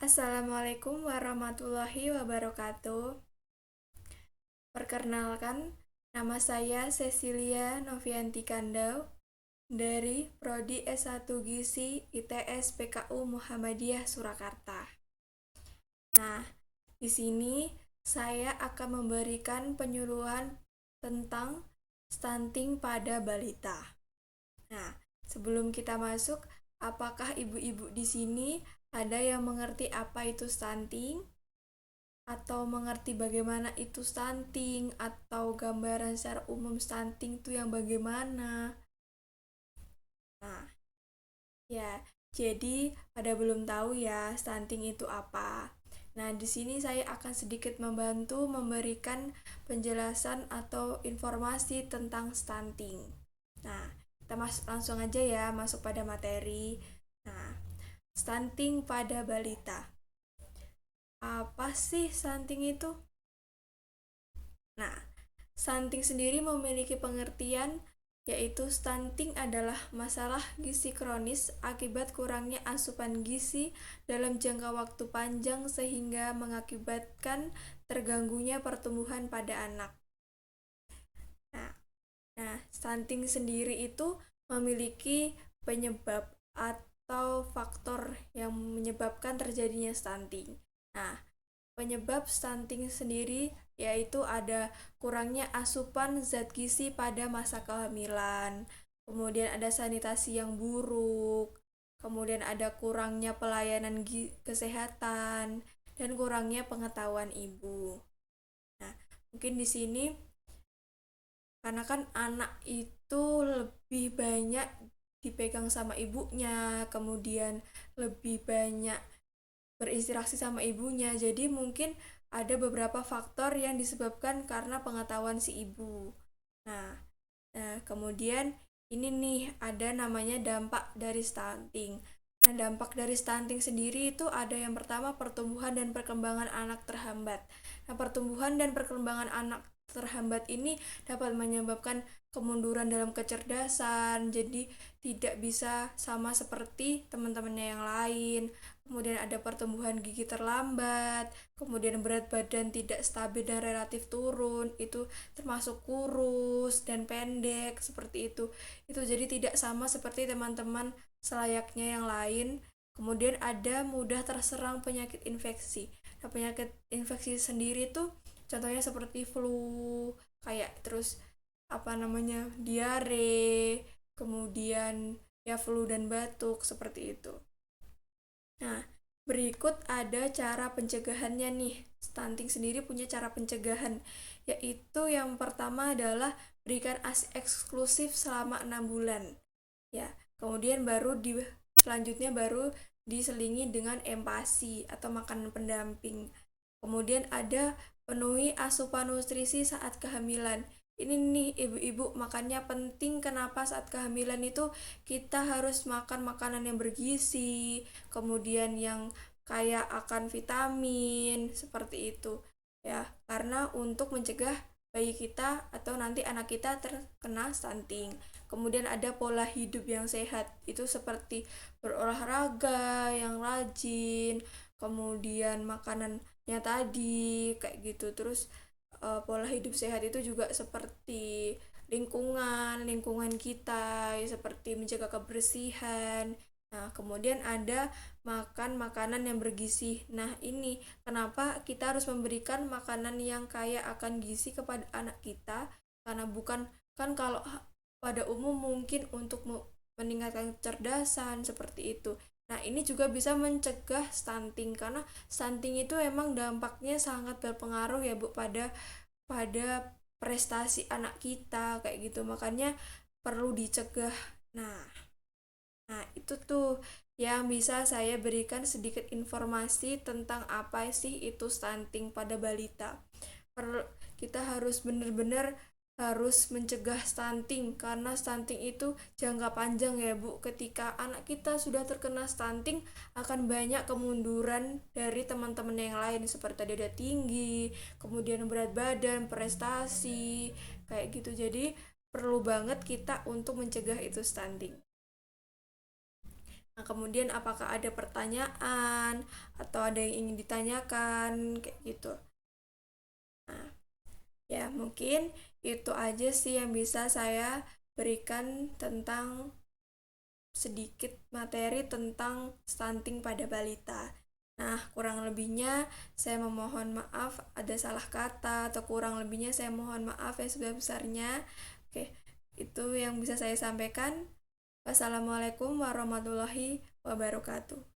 Assalamualaikum warahmatullahi wabarakatuh. Perkenalkan, nama saya Cecilia Novianti Kandau dari Prodi S1 Gizi ITS PKU Muhammadiyah Surakarta. Nah, di sini saya akan memberikan penyuluhan tentang stunting pada balita. Nah, sebelum kita masuk, apakah ibu-ibu di sini ada yang mengerti apa itu stunting? Atau mengerti bagaimana itu stunting? Atau gambaran secara umum stunting itu yang bagaimana? Nah, ya, jadi pada belum tahu ya stunting itu apa. Nah, di sini saya akan sedikit membantu memberikan penjelasan atau informasi tentang stunting. Nah, kita langsung aja ya masuk pada materi. Nah, stunting pada balita. Apa sih stunting itu? Nah, stunting sendiri memiliki pengertian yaitu stunting adalah masalah gizi kronis akibat kurangnya asupan gizi dalam jangka waktu panjang sehingga mengakibatkan terganggunya pertumbuhan pada anak. Nah, stunting sendiri itu memiliki penyebab atau faktor yang menyebabkan terjadinya stunting. Nah, penyebab stunting sendiri yaitu ada kurangnya asupan zat gizi pada masa kehamilan, kemudian ada sanitasi yang buruk, kemudian ada kurangnya pelayanan kesehatan, dan kurangnya pengetahuan ibu. Nah, mungkin di sini karena kan anak itu lebih banyak dipegang sama ibunya, kemudian lebih banyak berinteraksi sama ibunya, jadi mungkin ada beberapa faktor yang disebabkan karena pengetahuan si ibu. Nah, kemudian ini nih ada namanya dampak dari stunting. Nah, dampak dari stunting sendiri itu ada yang pertama pertumbuhan dan perkembangan anak terhambat. Nah, pertumbuhan dan perkembangan anak terhambat ini dapat menyebabkan kemunduran dalam kecerdasan, jadi tidak bisa sama seperti teman-temannya yang lain. Kemudian ada pertumbuhan gigi terlambat, kemudian berat badan tidak stabil dan relatif turun, itu termasuk kurus dan pendek seperti itu. Itu jadi tidak sama seperti teman-teman selayaknya yang lain. Kemudian ada mudah terserang penyakit infeksi. Nah, penyakit infeksi sendiri tuh contohnya seperti flu, kayak terus diare, kemudian ya flu dan batuk seperti itu. Nah, berikut ada cara pencegahannya nih. Stunting sendiri punya cara pencegahan, yaitu yang pertama adalah berikan ASI eksklusif selama 6 bulan. Ya, kemudian selanjutnya baru diselingi dengan empasi atau makanan pendamping. Kemudian ada penuhi asupan nutrisi saat kehamilan. Ini nih ibu-ibu, makanya penting kenapa saat kehamilan itu kita harus makan makanan yang bergizi, kemudian yang kaya akan vitamin seperti itu ya, karena untuk mencegah bayi kita atau nanti anak kita terkena stunting. Kemudian ada pola hidup yang sehat, itu seperti berolahraga yang rajin, kemudian makanannya tadi kayak gitu. Terus pola hidup sehat itu juga seperti lingkungan kita, ya, seperti menjaga kebersihan. Nah, kemudian ada makan makanan yang bergizi. Nah, ini kenapa kita harus memberikan makanan yang kaya akan gizi kepada anak kita? Karena bukan kan kalau pada umum mungkin untuk meningkatkan kecerdasan seperti itu. Nah, ini juga bisa mencegah stunting karena stunting itu emang dampaknya sangat berpengaruh ya Bu pada prestasi anak kita kayak gitu. Makanya perlu dicegah. Nah, itu tuh yang bisa saya berikan sedikit informasi tentang apa sih itu stunting pada balita. Kita harus benar-benar harus mencegah stunting karena stunting itu jangka panjang ya Bu. Ketika anak kita sudah terkena stunting akan banyak kemunduran dari teman-teman yang lain seperti tadi ada tinggi, kemudian berat badan, prestasi kayak gitu. Jadi perlu banget kita untuk mencegah itu stunting. Nah, kemudian apakah ada pertanyaan atau ada yang ingin ditanyakan kayak gitu. Nah, ya mungkin itu aja sih yang bisa saya berikan tentang sedikit materi tentang stunting pada balita. Nah, kurang lebihnya saya memohon maaf ada salah kata atau kurang lebihnya saya mohon maaf yang sebesar-besarnya. Oke, itu yang bisa saya sampaikan. Wassalamualaikum warahmatullahi wabarakatuh.